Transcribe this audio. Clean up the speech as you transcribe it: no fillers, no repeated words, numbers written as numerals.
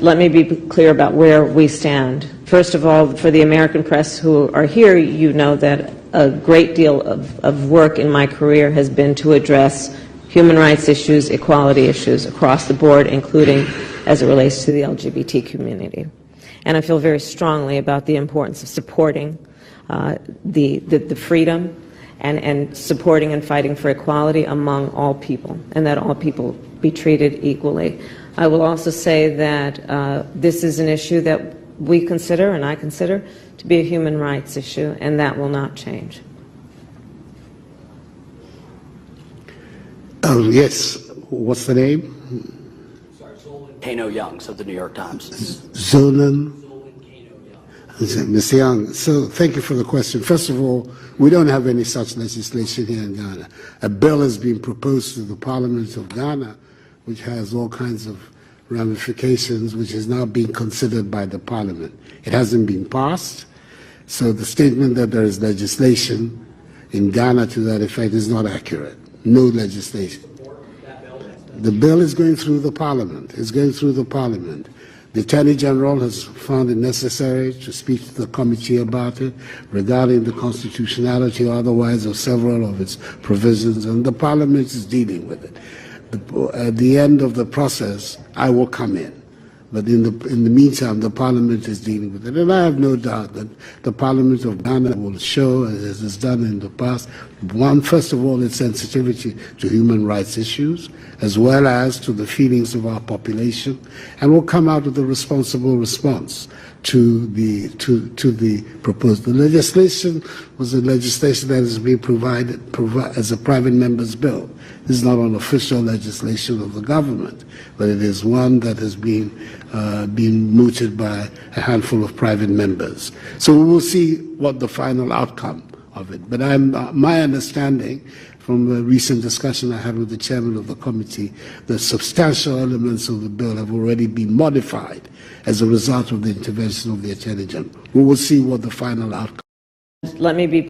let me be clear about where we stand. First of all, for the American press who are here, you know that a great deal of work in my career has been to address human rights issues, equality issues across the board, including as it relates to the LGBT community. And I feel very strongly about the importance of supporting the freedom and supporting and fighting for equality among all people, and that all people be treated equally. I will also say that this is an issue that we consider, and I consider, to be a human rights issue, and that will not change. Oh, yes. What's the name? Sorry, Zolan Kano Youngs of the New York Times. Zolan Ms. Young, so thank you for the question. First of all, we don't have any such legislation here in Ghana. A bill has been proposed to the Parliament of Ghana, which has all kinds of ramifications, which is now being considered by the Parliament. It hasn't been passed, so the statement that there is legislation in Ghana to that effect is not accurate. No legislation. The bill is going through the Parliament. It's going through the Parliament. The Attorney General has found it necessary to speak to the committee about it regarding the constitutionality or otherwise of several of its provisions, and the Parliament is dealing with it. At the end of the process, I will come in. But in the meantime, the Parliament is dealing with it. And I have no doubt that the Parliament of Ghana will show, as it's done in the past, first of all, its sensitivity to human rights issues, as well as to the feelings of our population, and will come out with a responsible response to the proposed. The legislation was a legislation that is being provided as a private member's bill. This is not an official legislation of the government, but it is one that has been mooted by a handful of private members. So we will see what the final outcome of it. But my understanding from a recent discussion I had with the chairman of the committee, the substantial elements of the bill have already been modified as a result of the intervention of the Attorney General. We will see what the final outcome is. Let me be